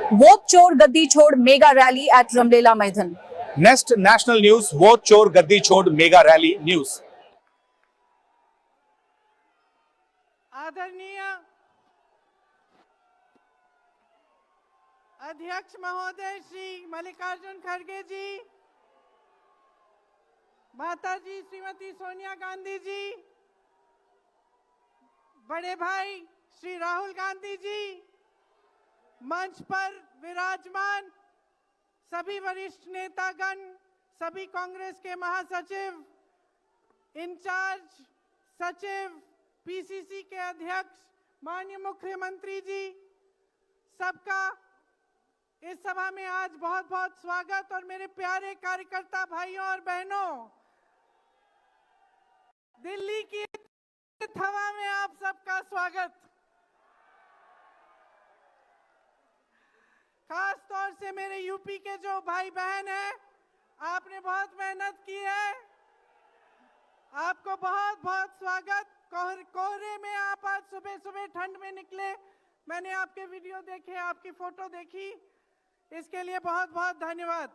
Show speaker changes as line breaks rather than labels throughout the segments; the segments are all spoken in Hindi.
वोट चोर गद्दी छोड़ मेगा रैली एट रामलीला मैदान।
नेक्स्ट नेशनल न्यूज, वोट चोर गद्दी छोड़ मेगा रैली न्यूज।
आदरणीय अध्यक्ष महोदय श्री मल्लिकार्जुन खड़गे जी, माता जी श्रीमती सोनिया गांधी जी, बड़े भाई श्री राहुल गांधी जी, मंच पर विराजमान सभी वरिष्ठ नेतागण, सभी कांग्रेस के महासचिव, इंचार्ज सचिव, पीसीसी के अध्यक्ष, माननीय मुख्यमंत्री जी, सबका इस सभा में आज बहुत बहुत स्वागत। और मेरे प्यारे कार्यकर्ता भाइयों और बहनों, दिल्ली की हवा में आप सबका स्वागत। खास तौर से मेरे यूपी के जो भाई बहन हैं, आपने बहुत मेहनत की है, आपको बहुत बहुत स्वागत। कोहरे में आप आज सुबह सुबह ठंड में निकले, मैंने आपके वीडियो देखे, आपकी फोटो देखी, इसके लिए बहुत बहुत धन्यवाद।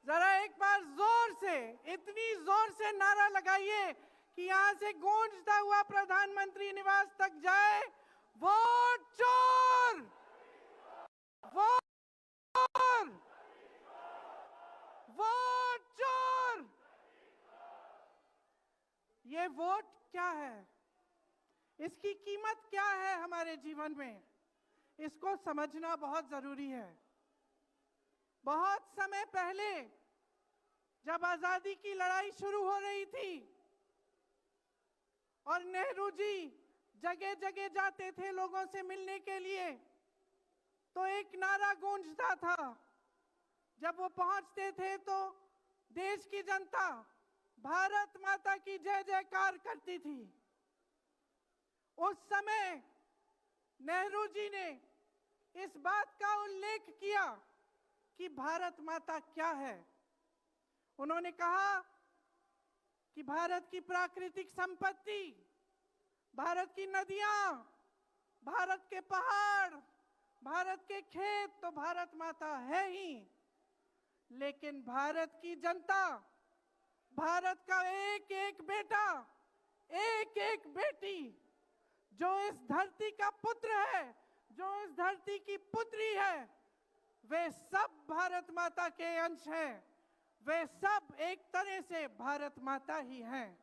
जरा एक बार जोर से, इतनी जोर से नारा लगाइए कि यहां से गूंजता हुआ प्रधानमंत्री निवास तक जाए, वोट चोर, वोट चोर, वोट चोर। ये वोट क्या है, इसकी कीमत क्या है हमारे जीवन में, इसको समझना बहुत जरूरी है। बहुत समय पहले जब आजादी की लड़ाई शुरू हो रही थी और नेहरू जी जगह जगह जाते थे लोगों से मिलने के लिए, तो एक नारा गूंजता था। जब वो पहुंचते थे तो देश की जनता भारत माता की जय जयकार करती थी। उस समय नेहरू जी ने इस बात का उल्लेख किया कि भारत माता क्या है। उन्होंने कहा कि भारत की प्राकृतिक संपत्ति, भारत की नदियां, भारत के पहाड़, भारत के खेत तो भारत माता है ही, लेकिन भारत की जनता, भारत का एक एक बेटा, एक एक बेटी, जो इस धरती का पुत्र है, जो इस धरती की पुत्री है, वे सब भारत माता के अंश हैं। वे सब एक तरह से भारत माता ही हैं।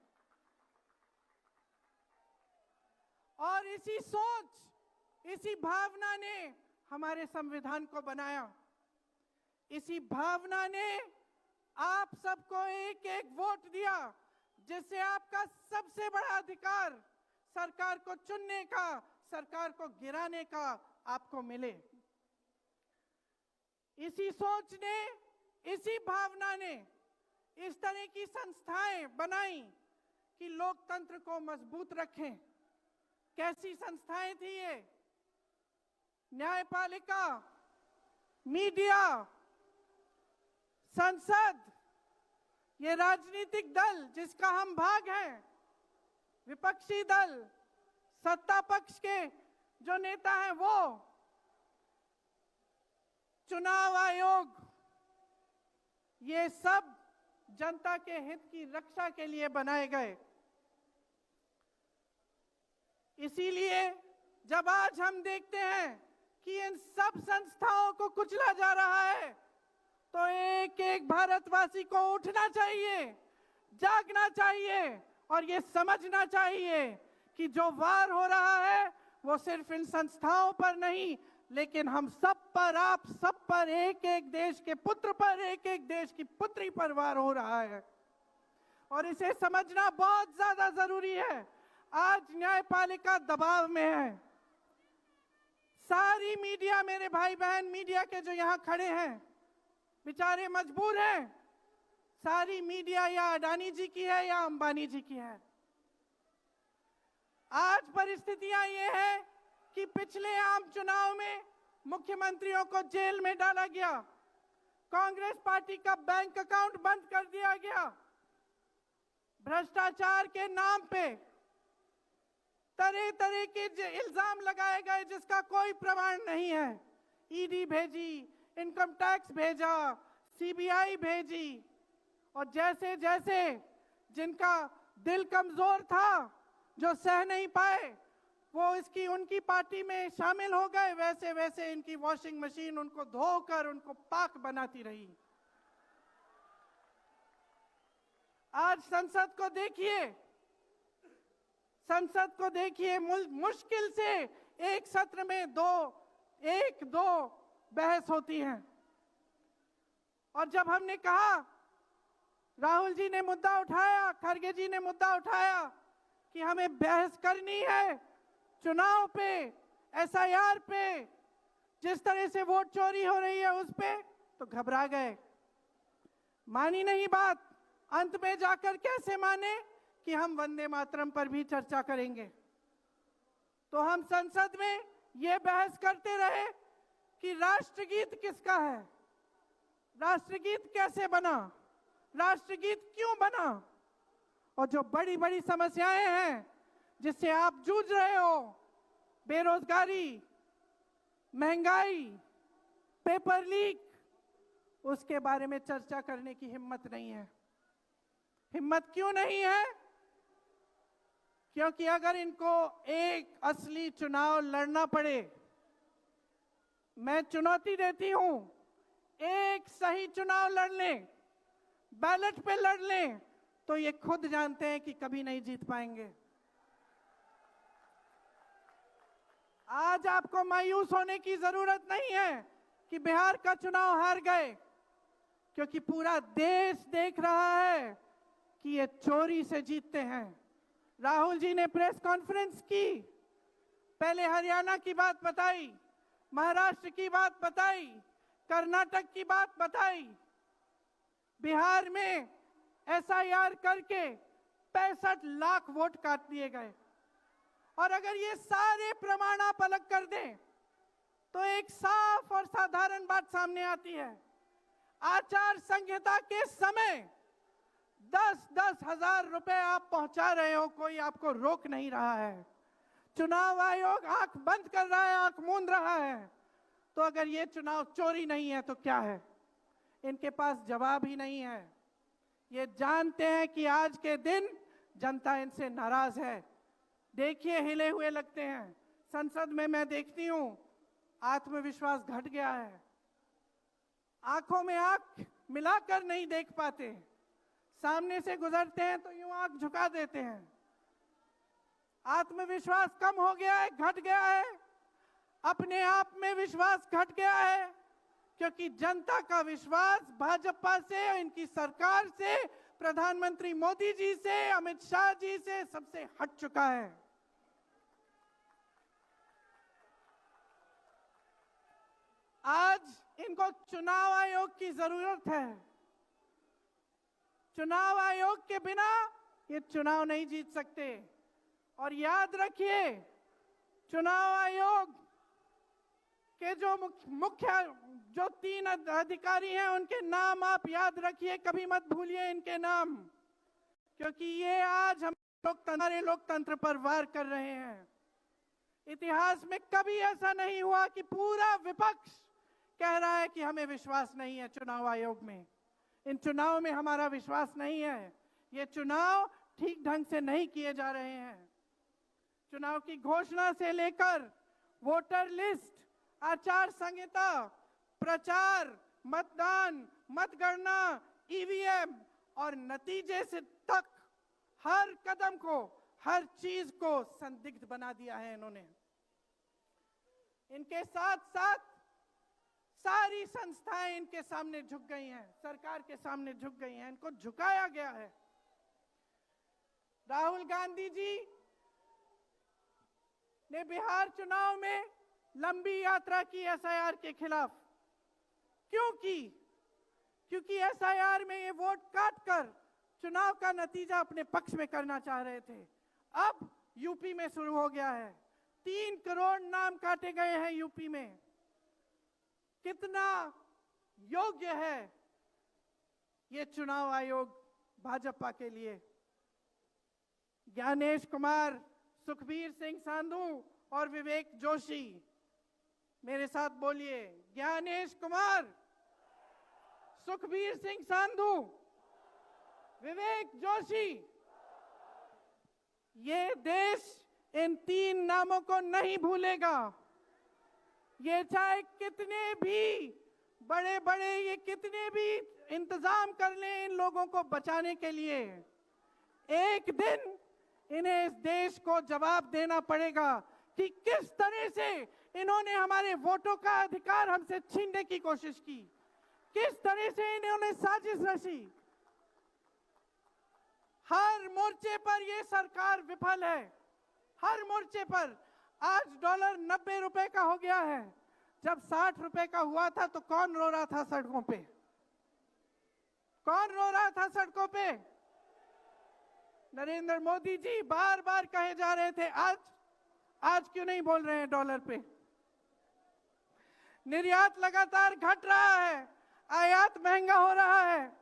और इसी सोच, इसी भावना ने हमारे संविधान को बनाया। इसी भावना ने आप सबको एक एक वोट दिया, जिससे आपका सबसे बड़ा अधिकार सरकार को चुनने का, सरकार को गिराने का आपको मिले। इसी सोच ने, इसी भावना ने इस तरह की संस्थाएं बनाई कि लोकतंत्र को मजबूत रखें। कैसी संस्थाएं थी ये? न्यायपालिका, मीडिया, संसद, ये राजनीतिक दल जिसका हम भाग हैं, विपक्षी दल, सत्ता पक्ष के जो नेता हैं वो, चुनाव आयोग, ये सब जनता के हित की रक्षा के लिए बनाए गए। इसीलिए जब आज हम देखते हैं कि इन सब संस्थाओं को कुचला जा रहा है, तो एक एक भारतवासी को उठना चाहिए, जागना चाहिए और ये समझना चाहिए कि जो वार हो रहा है वो सिर्फ इन संस्थाओं पर नहीं, लेकिन हम सब पर, आप सब पर, एक एक देश के पुत्र पर, एक एक देश की पुत्री पर वार हो रहा है। और इसे समझना बहुत ज्यादा जरूरी है। आज न्यायपालिका दबाव में है। सारी मीडिया, मेरे भाई बहन मीडिया के जो यहाँ खड़े हैं, बेचारे मजबूर हैं। सारी मीडिया या अडानी जी की है या अंबानी जी की है। आज परिस्थितियां ये है कि पिछले आम चुनाव में मुख्यमंत्रियों को जेल में डाला गया, कांग्रेस पार्टी का बैंक अकाउंट बंद कर दिया गया, भ्रष्टाचार के नाम पे तरह तरह के इल्जाम लगाए गए जिसका कोई प्रमाण नहीं है। ईडी भेजी, इनकम टैक्स भेजा, सीबीआई भेजी, और जैसे जैसे जिनका दिल कमजोर था, जो सह नहीं पाए, वो उनकी पार्टी में शामिल हो गए, वैसे वैसे इनकी वॉशिंग मशीन उनको धोकर उनको पाक बनाती रही। आज संसद को देखिए, मुश्किल से एक सत्र में दो बहस होती हैं। और जब हमने कहा, राहुल जी ने मुद्दा उठाया, खड़गे जी ने मुद्दा उठाया कि हमें बहस करनी है चुनाव पे, एसआईआर पे, जिस तरह से वोट चोरी हो रही है उस पे, तो घबरा गए, मानी नहीं बात। अंत में जाकर कैसे माने कि हम वंदे मातरम पर भी चर्चा करेंगे। तो हम संसद में ये बहस करते रहे कि राष्ट्रगीत किसका है, राष्ट्रगीत कैसे बना, राष्ट्रगीत क्यों बना, और जो बड़ी बड़ी समस्याएं हैं जिससे आप जूझ रहे हो, बेरोजगारी, महंगाई, पेपर लीक, उसके बारे में चर्चा करने की हिम्मत नहीं है। हिम्मत क्यों नहीं है? क्योंकि अगर इनको एक असली चुनाव लड़ना पड़े, मैं चुनौती देती हूं, एक सही चुनाव लड़ लें, बैलेट पे लड़ लें, तो ये खुद जानते हैं कि कभी नहीं जीत पाएंगे। आज आपको मायूस होने की जरूरत नहीं है कि बिहार का चुनाव हार गए, क्योंकि पूरा देश देख रहा है कि ये चोरी से जीतते हैं। राहुल जी ने प्रेस कॉन्फ्रेंस की, पहले हरियाणा की बात बताई, महाराष्ट्र की बात बताई, कर्नाटक की बात बताई, बिहार में एसआईआर करके 65 लाख वोट काट दिए गए। और अगर ये सारे प्रमाण आप अलग कर दें तो एक साफ और साधारण बात सामने आती है। आचार संहिता के समय 10-10 हजार रुपए आप पहुंचा रहे हो, कोई आपको रोक नहीं रहा है। चुनाव आयोग आंख बंद कर रहा है, आंख मूंद रहा है। तो अगर ये चुनाव चोरी नहीं है तो क्या है? इनके पास जवाब ही नहीं है। ये जानते हैं कि आज के दिन जनता इनसे नाराज है। देखिए, हिले हुए लगते हैं। संसद में मैं देखती हूं, आत्मविश्वास घट गया है, आंखों में आंख मिलाकर नहीं देख पाते, सामने से गुजरते हैं तो यूं आंख झुका देते हैं। आत्मविश्वास कम हो गया है, घट गया है, अपने आप में विश्वास घट गया है, क्योंकि जनता का विश्वास भाजपा से, इनकी सरकार से, प्रधानमंत्री मोदी जी से, अमित शाह जी से सबसे हट चुका है। आज इनको चुनाव आयोग की जरूरत है। चुनाव आयोग के बिना ये चुनाव नहीं जीत सकते। और याद रखिए, चुनाव आयोग के जो जो 3 अधिकारी हैं, उनके नाम आप याद रखिए, कभी मत भूलिए इनके नाम, क्योंकि ये आज हम लोकतंत्र पर वार कर रहे हैं। इतिहास में कभी ऐसा नहीं हुआ कि पूरा विपक्ष कह रहा है कि हमें विश्वास नहीं है चुनाव आयोग में, इन चुनाव में हमारा विश्वास नहीं है, ये चुनाव ठीक ढंग से नहीं किए जा रहे हैं। चुनाव की घोषणा से लेकर वोटर लिस्ट, आचार संहिता, प्रचार, मतदान, मतगणना, ईवीएम और नतीजे से तक हर कदम को, हर चीज को संदिग्ध बना दिया है इन्होंने। इनके साथ साथ सारी संस्थाएं इनके सामने झुक गई हैं, सरकार के सामने झुक गई हैं, इनको झुकाया गया है। राहुल गांधी जी ने बिहार चुनाव में लंबी यात्रा की एसआईआर के खिलाफ। क्यों की? क्योंकि एसआईआर में ये वोट काटकर चुनाव का नतीजा अपने पक्ष में करना चाह रहे थे। अब यूपी में शुरू हो गया है, 3 करोड़ नाम काटे गए हैं यूपी में। कितना योग्य है ये चुनाव आयोग भाजपा के लिए? ज्ञानेश कुमार, सुखबीर सिंह सांधू और विवेक जोशी, मेरे साथ बोलिए। ज्ञानेश कुमार, सुखबीर सिंह सांधू, विवेक जोशी। ये देश इन 3 नामों को नहीं भूलेगा। ये चाहे कितने भी बड़े बड़े ये कितने भी इंतजाम कर लें इन लोगों को बचाने के लिए, एक दिन इन्हें इस देश को जवाब देना पड़ेगा कि किस तरह से इन्होंने हमारे वोटों का अधिकार हमसे छीनने की कोशिश की, किस तरह से इन्होंने साजिश रची। हर मोर्चे पर ये सरकार विफल है, हर मोर्चे पर। आज डॉलर 90 रुपए का हो गया है। जब 60 रुपए का हुआ था तो कौन रो रहा था सड़कों पे? कौन रो रहा था सड़कों पे? नरेंद्र मोदी जी बार बार कहे जा रहे थे, आज क्यों नहीं बोल रहे हैं डॉलर पे? निर्यात लगातार घट रहा है, आयात महंगा हो रहा है,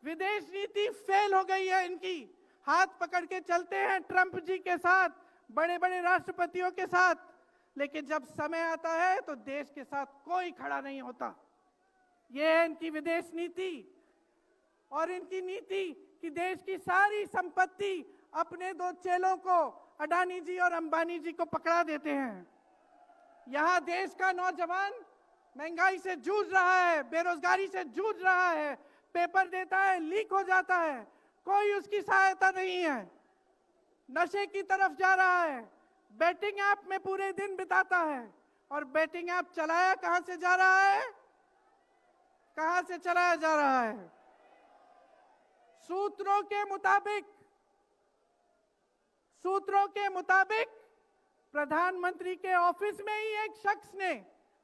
विदेश नीति फेल हो गई है इनकी। हाथ पकड़ के चलते हैं ट्रंप जी के साथ, बड़े बड़े राष्ट्रपतियों के साथ, लेकिन जब समय आता है तो देश के साथ कोई खड़ा नहीं होता। ये है इनकी विदेश नीति। और इनकी नीति कि देश की सारी संपत्ति अपने 2 चेलों को, अडानी जी और अंबानी जी को पकड़ा देते हैं। यहां देश का नौजवान महंगाई से जूझ रहा है, बेरोजगारी से जूझ रहा है, पेपर देता है, लीक हो जाता है, कोई उसकी सहायता नहीं है, नशे की तरफ जा रहा है, बैटिंग ऐप में पूरे दिन बिताता है। और बैटिंग ऐप चलाया कहां से जा रहा है? कहां से चलाया जा रहा है? सूत्रों के मुताबिक प्रधानमंत्री के ऑफिस में ही एक शख्स ने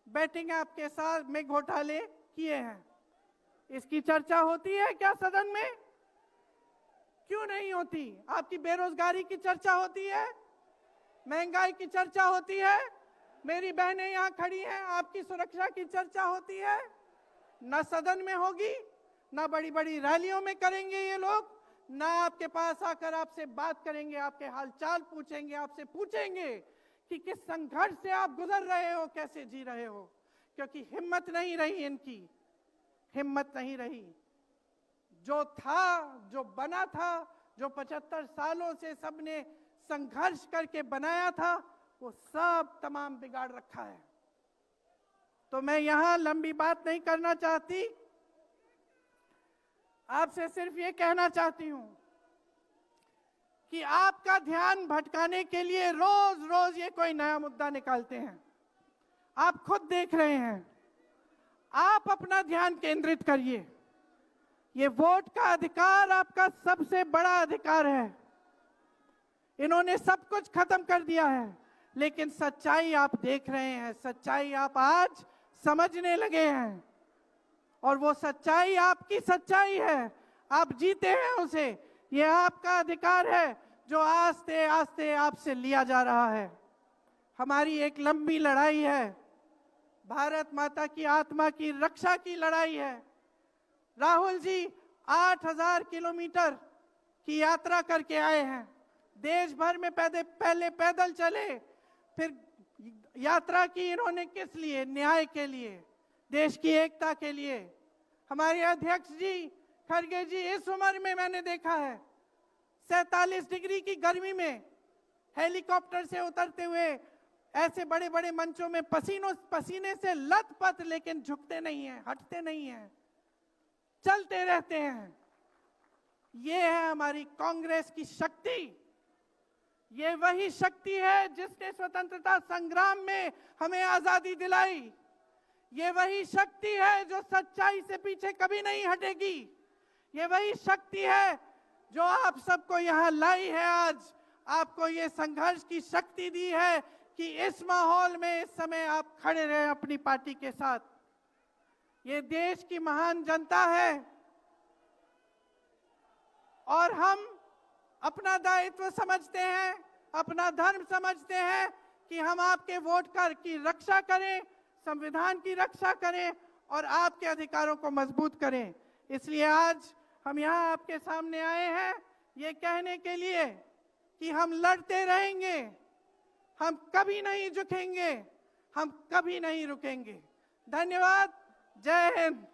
बैटिंग ऐप के साथ में घोटाले किए हैं। इसकी चर्चा होती है क्या सदन में? क्यों नहीं होती? आपकी बेरोजगारी की चर्चा होती है, महंगाई की चर्चा होती है, मेरी बहनें यहां खड़ी हैं, आपकी सुरक्षा की चर्चा होती है? न सदन में होगी, ना बड़ी बड़ी रैलियों में करेंगे ये लोग, ना आपके पास आकर आपसे बात करेंगे, आपके हालचाल पूछेंगे, आपसे पूछेंगे कि किस संघर्ष से आप गुजर रहे हो, कैसे जी रहे हो। क्योंकि हिम्मत नहीं रही इनकी, हिम्मत नहीं रही। जो था, जो बना था, जो 75 सालों से सबने संघर्ष करके बनाया था, वो सब तमाम बिगाड़ रखा है। तो मैं यहां लंबी बात नहीं करना चाहती, आपसे सिर्फ ये कहना चाहती हूं कि आपका ध्यान भटकाने के लिए रोज रोज ये कोई नया मुद्दा निकालते हैं। आप खुद देख रहे हैं, आप अपना ध्यान केंद्रित करिए। ये वोट का अधिकार आपका सबसे बड़ा अधिकार है। इन्होंने सब कुछ खत्म कर दिया है, लेकिन सच्चाई आप देख रहे हैं, सच्चाई आप आज समझने लगे हैं। और वो सच्चाई आपकी सच्चाई है, आप जीते हैं उसे। ये आपका अधिकार है जो आस्ते आस्ते आपसे लिया जा रहा है। हमारी एक लंबी लड़ाई है, भारत माता की आत्मा की रक्षा की लड़ाई है। राहुल जी 8000 किलोमीटर की यात्रा करके आए हैं, देश भर में पहले पैदल चले, फिर यात्रा की इन्होंने किस लिए? न्याय के लिए, देश की एकता के लिए। हमारे अध्यक्ष जी खड़गे जी, इस उम्र में मैंने देखा है 47 डिग्री की गर्मी में हेलीकॉप्टर से उतरते हुए ऐसे बड़े बड़े मंचों में पसीने से लथपथ, लेकिन झुकते नहीं हैं, हटते नहीं हैं, चलते रहते हैं। ये है हमारी कांग्रेस की शक्ति। ये वही शक्ति है जिसने स्वतंत्रता संग्राम में हमें आजादी दिलाई। ये वही शक्ति है जो सच्चाई से पीछे कभी नहीं हटेगी। ये वही शक्ति है जो आप सबको यहाँ लाई है। आज आपको ये संघर्ष की शक्ति दी है कि इस माहौल में इस समय आप खड़े रहे अपनी पार्टी के साथ। ये देश की महान जनता है और हम अपना दायित्व समझते हैं, अपना धर्म समझते हैं कि हम आपके वोट की रक्षा करें, संविधान की रक्षा करें और आपके अधिकारों को मजबूत करें। इसलिए आज हम यहाँ आपके सामने आए हैं ये कहने के लिए कि हम लड़ते रहेंगे, हम कभी नहीं झुकेंगे, हम कभी नहीं रुकेंगे। धन्यवाद। जय हिंद।